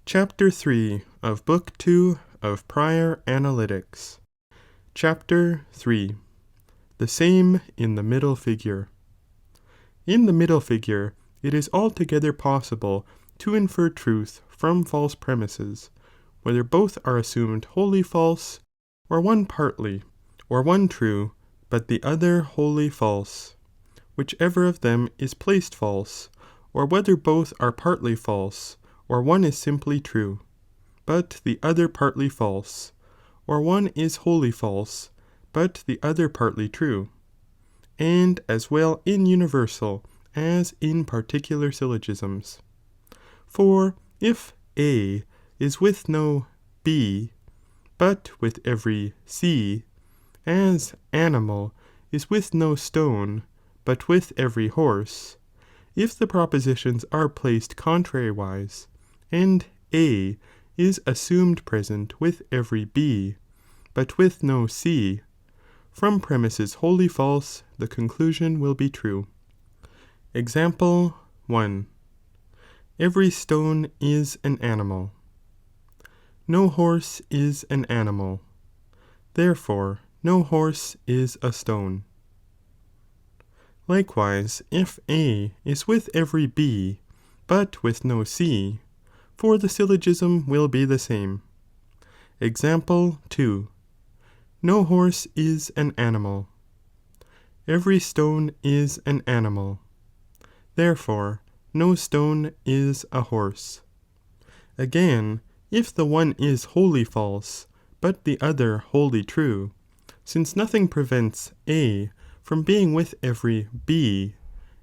Chapter 3 of Book 2 of Prior Analytics. Chapter 3. The same in the middle figure. In the middle figure, it is altogether possible to infer truth from false premises, whether both are assumed wholly false, or one partly, or one true, but the other wholly false, whichever of them is placed false, or whether both are partly false, or one is simply true, but the other partly false, or one is wholly false, but the other partly true, and as well in universal as in particular syllogisms. For if A is with no B, but with every C, as animal is with no stone, but with every horse, if the propositions are placed contrariwise, and A is assumed present with every B, but with no C, from premises wholly false, the conclusion will be true. Example 1. Every stone is an animal. No horse is an animal, therefore no horse is a stone. Likewise, if A is with every B, but with no C, for the syllogism will be the same. Example 2. No horse is an animal. Every stone is an animal, therefore no stone is a horse. Again, if the one is wholly false, but the other wholly true, since nothing prevents A from being with every B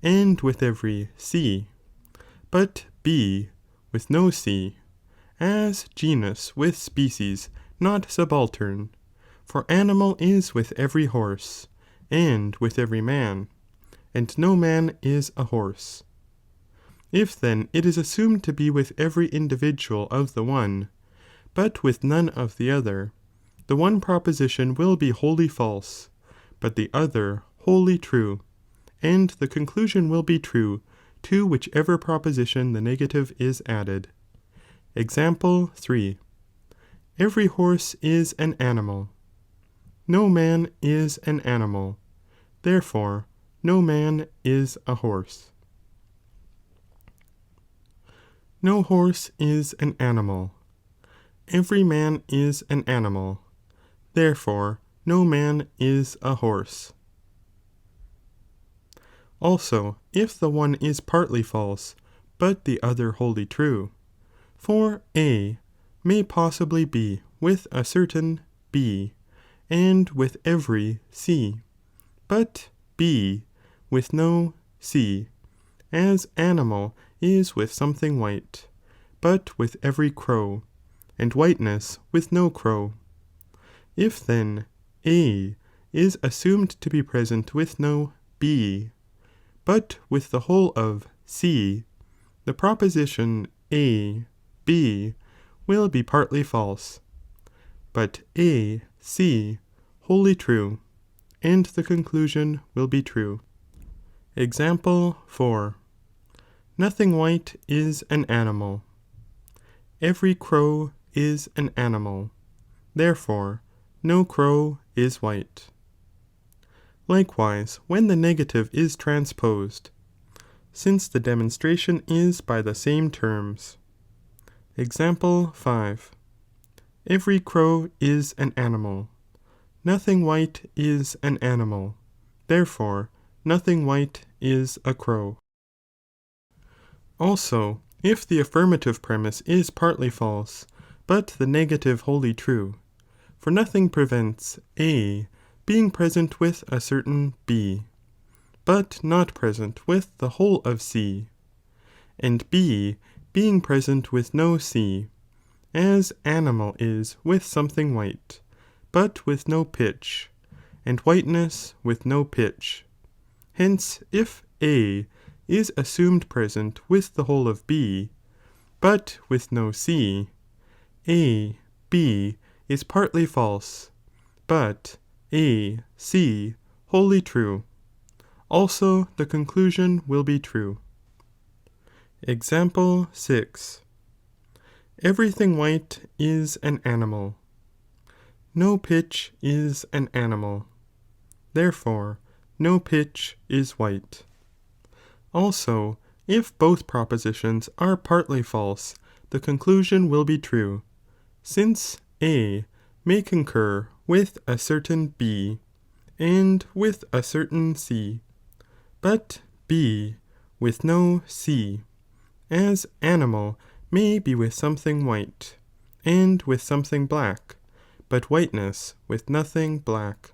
and with every C, but B with no C, as genus with species not subaltern, for animal is with every horse, and with every man, and no man is a horse. If then it is assumed to be with every individual of the one, but with none of the other, the one proposition will be wholly false, but the other wholly true, and the conclusion will be true to whichever proposition the negative is added. Example 3. Every horse is an animal. No man is an animal, therefore no man is a horse. No horse is an animal. Every man is an animal, therefore no man is a horse. Also, if the one is partly false, but the other wholly true, for A may possibly be with a certain B, and with every C, but B with no C, as animal is with something white, but with every crow, and whiteness with no crow. If then A is assumed to be present with no B, but with the whole of C, the proposition A, B will be partly false, but A, C wholly true, and the conclusion will be true. Example 4. Nothing white is an animal. Every crow is an animal, therefore no crow is white. Likewise, when the negative is transposed, since the demonstration is by the same terms. Example 5. Every crow is an animal. Nothing white is an animal, therefore nothing white is a crow. Also, if the affirmative premise is partly false, but the negative wholly true, for nothing prevents A being present with a certain B, but not present with the whole of C, and B being present with no C, as animal is with something white, but with no pitch, and whiteness with no pitch. Hence, if A is assumed present with the whole of B, but with no C, A, B is partly false, but A, C wholly true. Also the conclusion will be true. Example 6. Everything white is an animal. No pitch is an animal. Therefore, no pitch is white. Also, if both propositions are partly false, the conclusion will be true, since A may concur with a certain B, and with a certain C, but B with no C, as animal may be with something white, and with something black, but whiteness with nothing black.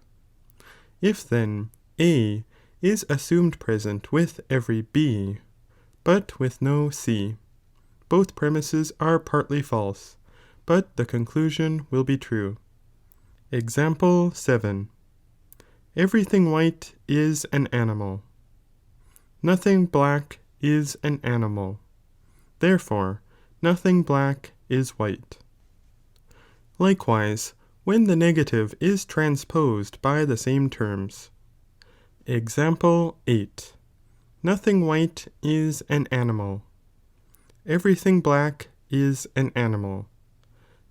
If then A is assumed present with every B, but with no C, both premises are partly false, but the conclusion will be true. Example 7. Everything white is an animal. Nothing black is an animal. Therefore, nothing black is white. Likewise, when the negative is transposed by the same terms. Example 8. Nothing white is an animal. Everything black is an animal.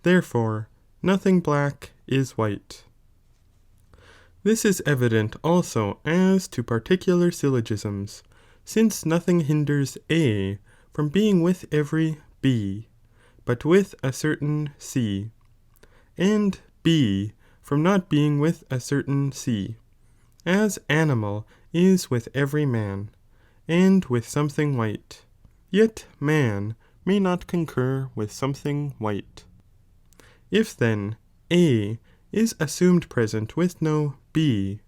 Therefore, nothing black is white. This is evident also as to particular syllogisms, since nothing hinders A from being with every B, but with a certain C, and B from not being with a certain C, as animal is with every man, and with something white, yet man may not concur with something white. If then A is assumed present with no B,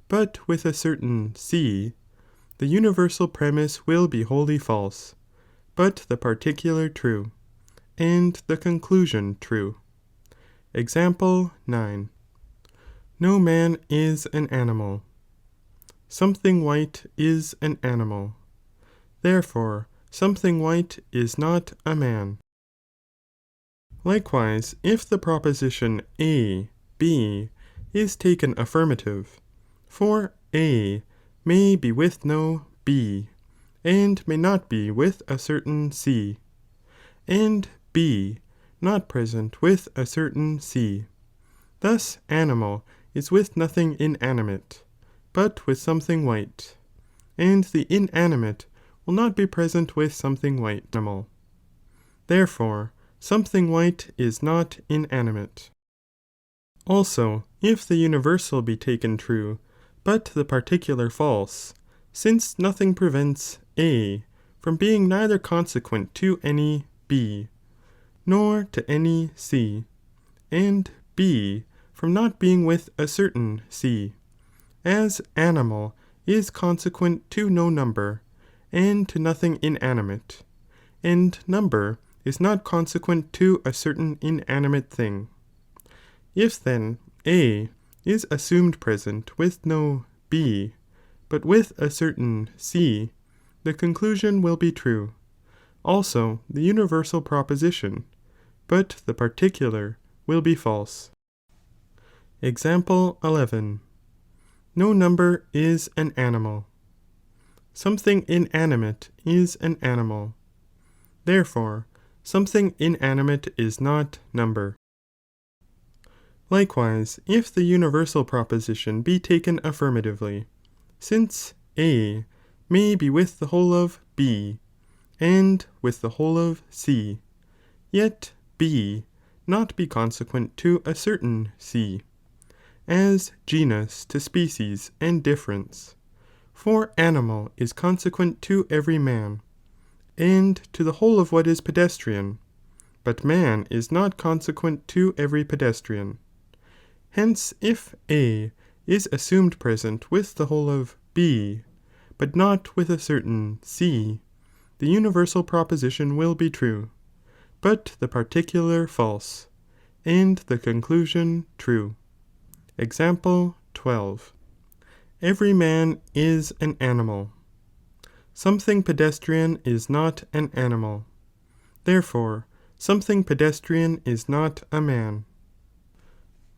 but with a certain C, the universal premise will be wholly false, but the particular true, and the conclusion true. Example 9. No man is an animal. Something white is an animal. Therefore, something white is not a man. Likewise, if the proposition A, B is taken affirmative, for A may be with no B, and may not be with a certain C, and B not present with a certain C, thus animal is with nothing inanimate, but with something white, and the inanimate will not be present with something white animal. Therefore, something white is not inanimate. Also, if the universal be taken true, but the particular false, since nothing prevents A from being neither consequent to any B, nor to any C, and B from not being with a certain C, as animal is consequent to no number, and to nothing inanimate, and number is not consequent to a certain inanimate thing. If then A is assumed present with no B, but with a certain C, the conclusion will be true, also the universal proposition, but the particular will be false. Example 11. No number is an animal. Something inanimate is an animal. Therefore, something inanimate is not number. Likewise, if the universal proposition be taken affirmatively, since A may be with the whole of B, and with the whole of C, yet B not be consequent to a certain C, as genus to species and difference, for animal is consequent to every man, and to the whole of what is pedestrian, but man is not consequent to every pedestrian. Hence, if A is assumed present with the whole of B, but not with a certain C, the universal proposition will be true, but the particular false, and the conclusion true. Example 12. Every man is an animal. Something pedestrian is not an animal. Therefore, something pedestrian is not a man.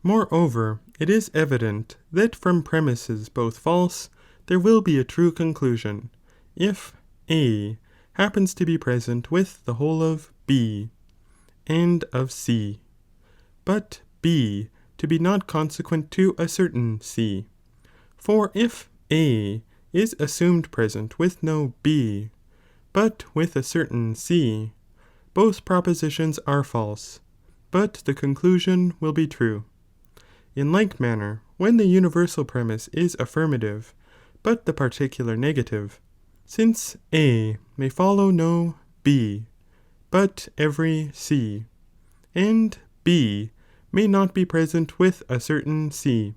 Moreover, it is evident that from premises both false, there will be a true conclusion, if A happens to be present with the whole of B, and of C, but B to be not consequent to a certain C. For if A is assumed present with no B, but with a certain C, both propositions are false, but the conclusion will be true. In like manner, when the universal premise is affirmative, but the particular negative, since A may follow no B, but every C, and B may not be present with a certain C,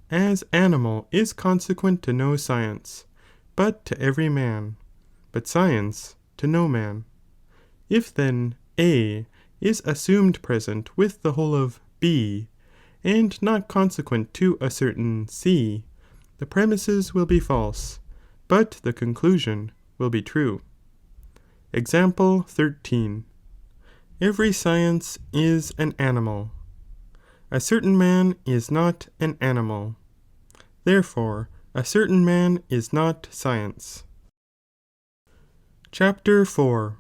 as animal is consequent to no science, but to every man, but science to no man. If then A is assumed present with the whole of B, and not consequent to a certain C, the premises will be false, but the conclusion will be true. Example 13. Every science is an animal. A certain man is not an animal. Therefore, a certain man is not science. Chapter 4.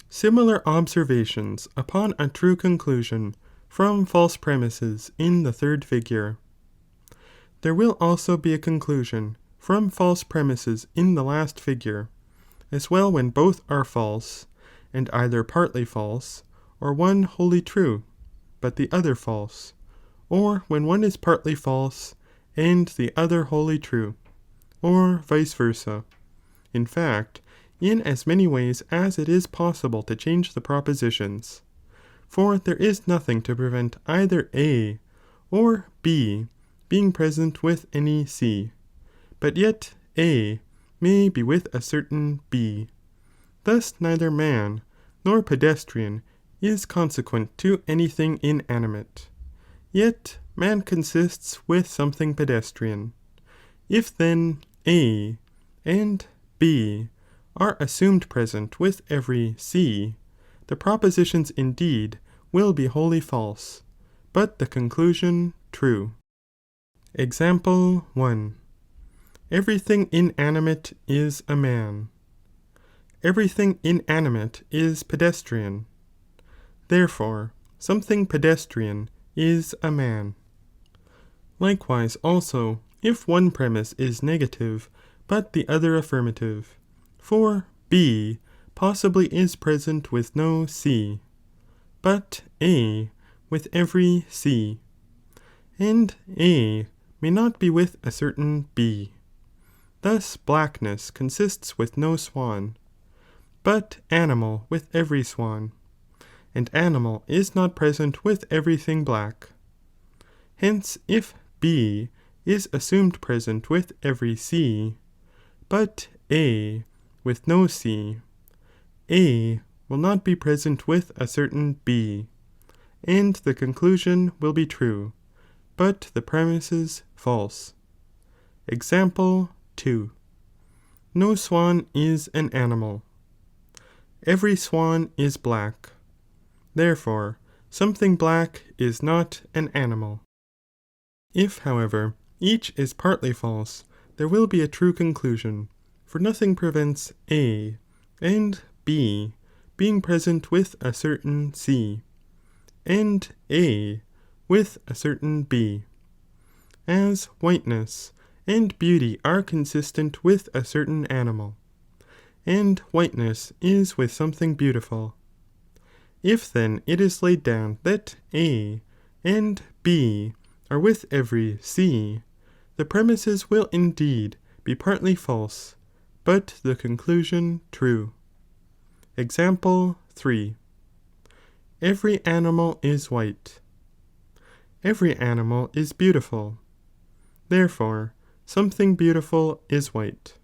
Similar observations upon a true conclusion from false premises in the third figure. There will also be a conclusion from false premises in the last figure, as well when both are false, and either partly false, or one wholly true, but the other false, or when one is partly false, and the other wholly true, or vice versa. In fact, in as many ways as it is possible to change the propositions, for there is nothing to prevent either A or B being present with any C, but yet A may be with a certain B. Thus neither man nor pedestrian is consequent to anything inanimate, yet man consists with something pedestrian. If then A and B are assumed present with every C, the propositions indeed will be wholly false, but the conclusion true. Example 1. Everything inanimate is a man. Everything inanimate is pedestrian. Therefore, something pedestrian is a man. Likewise also, if one premise is negative, but the other affirmative, for B possibly is present with no C, but A with every C, and A may not be with a certain B. Thus blackness consists with no swan, but animal with every swan, and animal is not present with everything black. Hence if B is assumed present with every C, but A with no C, A will not be present with a certain B, and the conclusion will be true, but the premises false. Example 2. No swan is an animal. Every swan is black. Therefore, something black is not an animal. If, however, each is partly false, there will be a true conclusion, for nothing prevents A and B being present with a certain C, and A with a certain B, as whiteness and beauty are consistent with a certain animal, and whiteness is with something beautiful. If then it is laid down that A and B are with every C, the premises will indeed be partly false, but the conclusion true. Example 3. Every animal is white. Every animal is beautiful. Therefore, something beautiful is white.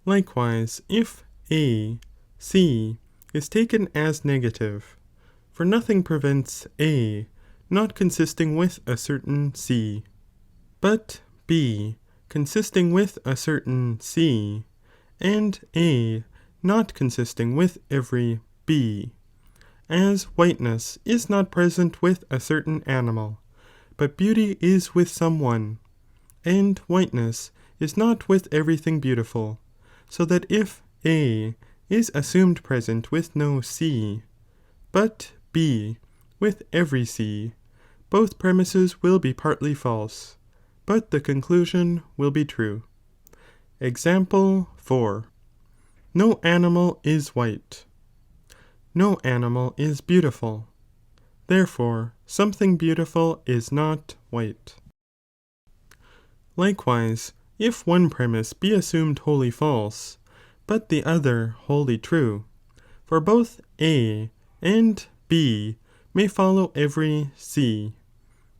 Likewise, if A, C is taken as negative, for nothing prevents A not consisting with a certain C, but B consisting with a certain C, and A not consisting with every B, as whiteness is not present with a certain animal, but beauty is with some one, and whiteness is not with everything beautiful, so that if A is assumed present with no C, but B with every C, both premises will be partly false, but the conclusion will be true. Example 4. No animal is white. No animal is beautiful. Therefore, something beautiful is not white. Likewise, if one premise be assumed wholly false, but the other wholly true, for both A and B may follow every C,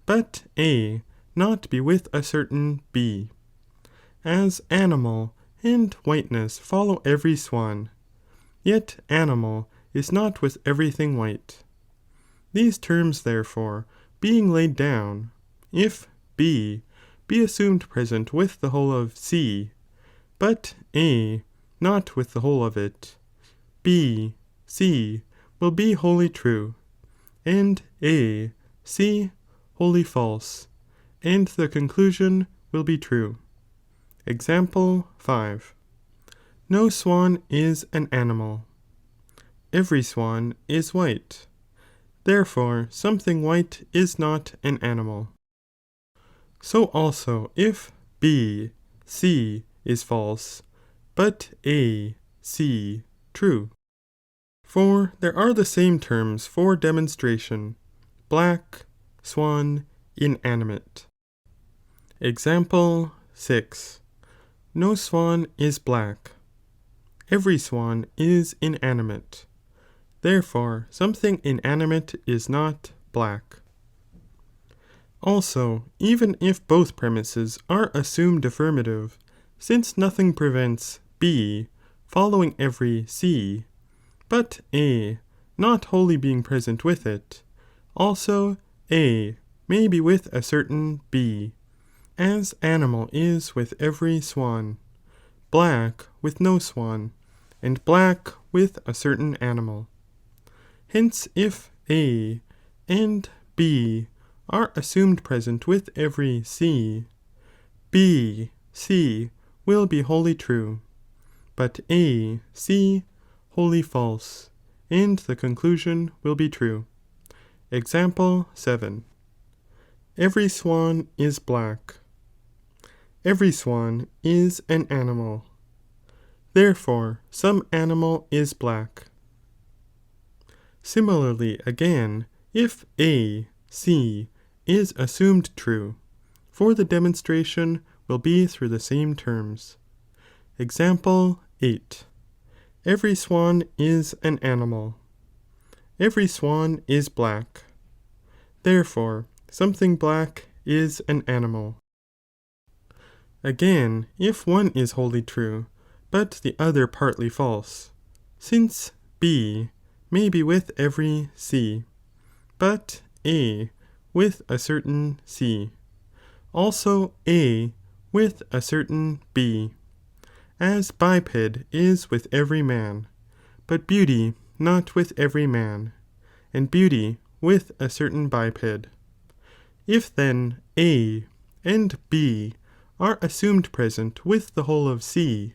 but A not be with a certain B, as animal and whiteness follow every swan, yet animal is not with everything white. These terms therefore being laid down, if B be assumed present with the whole of C, but A not with the whole of it, B, C will be wholly true, and A, C wholly false, and the conclusion will be true. Example 5. No swan is an animal. Every swan is white. Therefore, something white is not an animal. So also if B, C is false, but A, C true. For there are the same terms for demonstration, black, swan, inanimate. Example 6. No swan is black. Every swan is inanimate. Therefore, something inanimate is not black. Also, even if both premises are assumed affirmative, since nothing prevents B following every C, but A not wholly being present with it, also A may be with a certain B, as animal is with every swan, black with no swan, and black with a certain animal. Hence if A and B are assumed present with every C, B, C will be wholly true, but A, C wholly false, and the conclusion will be true. Example 7. Every swan is black. Every swan is an animal. Therefore, some animal is black. Similarly again, if A, C is assumed true, for the demonstration will be through the same terms. Example 8. Every swan is an animal. Every swan is black. Therefore, something black is an animal. Again, if one is wholly true, but the other partly false, since B may be with every C, but A with a certain C, also A with a certain B, as biped is with every man, but beauty not with every man, and beauty with a certain biped. If then A and B are assumed present with the whole of C,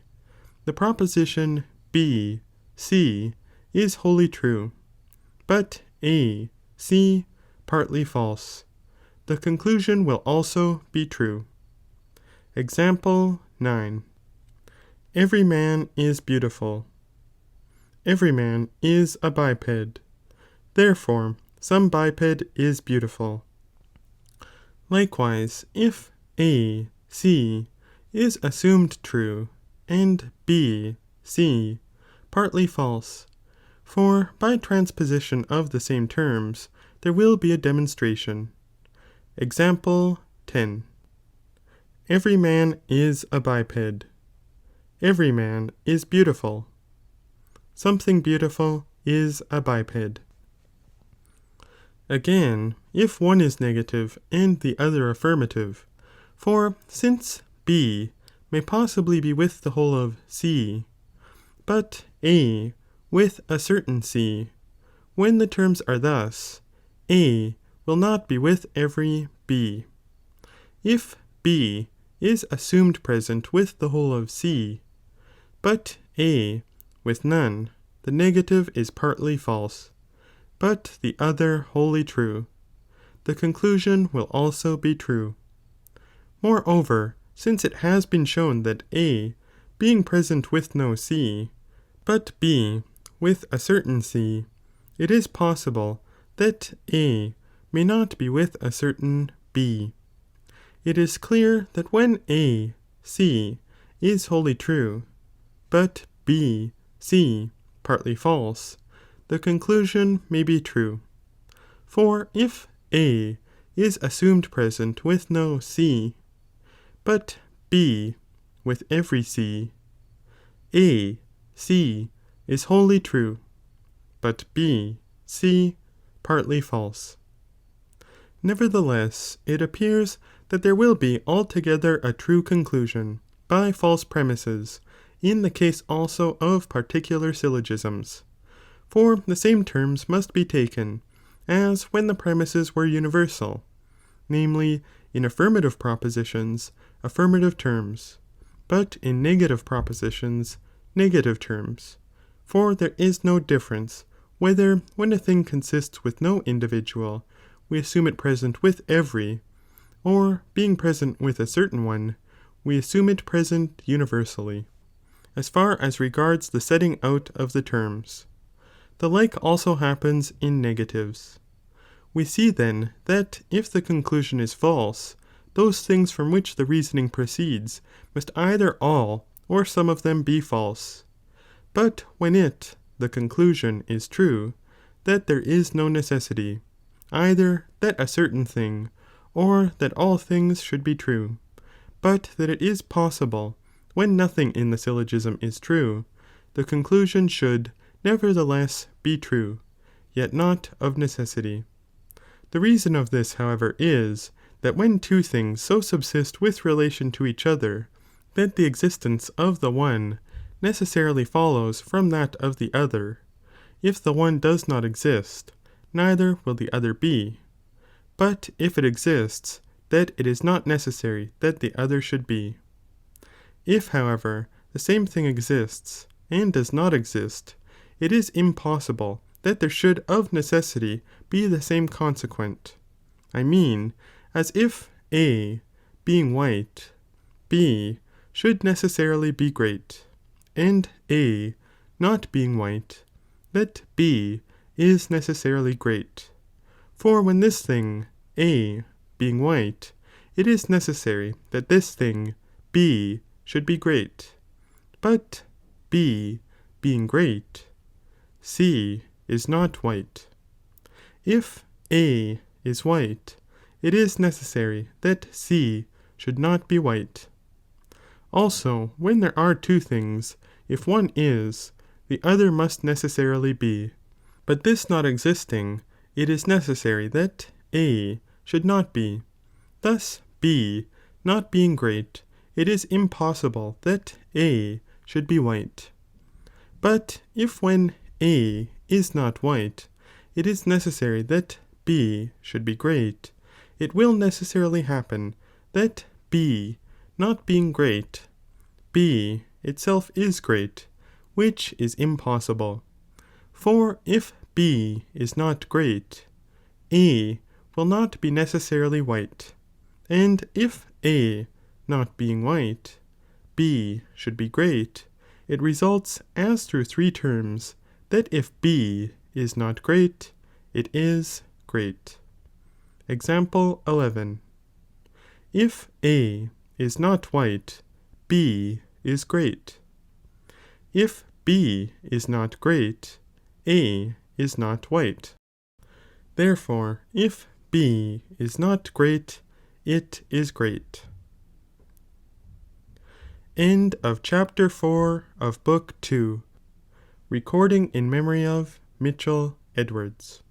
the proposition B, C is wholly true, but A, C partly false. The conclusion will also be true. Example 9. Every man is beautiful. Every man is a biped. Therefore, some biped is beautiful. Likewise, if A, C is assumed true, and B, C partly false, for by transposition of the same terms there will be a demonstration. Example 10. Every man is a biped. Every man is beautiful. Something beautiful is a biped. Again, if one is negative and the other affirmative, for since B may possibly be with the whole of C, but A with a certain C, when the terms are thus, A will not be with every B. If B is assumed present with the whole of C, but A with none, the negative is partly false. but the other wholly true, the conclusion will also be true. Moreover, since it has been shown that A, being present with no C, but B with a certain C, it is possible that A may not be with a certain B. It is clear that when A, C is wholly true, but B, C partly false, the conclusion may be true. For if A is assumed present with no C, but B with every C, A, C is wholly true, but B, C partly false. Nevertheless, it appears that there will be altogether a true conclusion by false premises in the case also of particular syllogisms, for the same terms must be taken as when the premises were universal, namely in affirmative propositions, affirmative terms, but in negative propositions, negative terms, for there is no difference whether when a thing consists with no individual, we assume it present with every, or being present with a certain one, we assume it present universally, as far as regards the setting out of the terms. The like also happens in negatives. We see then that if the conclusion is false, those things from which the reasoning proceeds must either all or some of them be false, but when it, the conclusion, is true, that there is no necessity, either that a certain thing, or that all things should be true, but that it is possible, when nothing in the syllogism is true, the conclusion should nevertheless be true, yet not of necessity. The reason of this, however, is, that when two things so subsist with relation to each other, that the existence of the one necessarily follows from that of the other, if the one does not exist, neither will the other be, but if it exists, that it is not necessary that the other should be. If, however, the same thing exists, and does not exist, it is impossible that there should of necessity be the same consequent, I mean, as if A, being white, B should necessarily be great, and A not being white, that B is necessarily great. For when this thing, A, being white, it is necessary that this thing, B, should be great, but B, being great, C is not white. If A is white, it is necessary that C should not be white. Also, when there are two things, if one is, the other must necessarily be, but this not existing, it is necessary that A should not be. Thus B not being great, it is impossible that A should be white. But if when A is not white, it is necessary that B should be great, it will necessarily happen that B not being great, B itself is great, which is impossible. For if B is not great, A will not be necessarily white, and if A not being white, B should be great, it results as through three terms, that if B is not great, it is great. Example 11. If A is not white, B is great. If B is not great, A is not white. Therefore, if B is not great, it is great. End of chapter 4 of book 2. Recording in memory of Mitchell Edwards.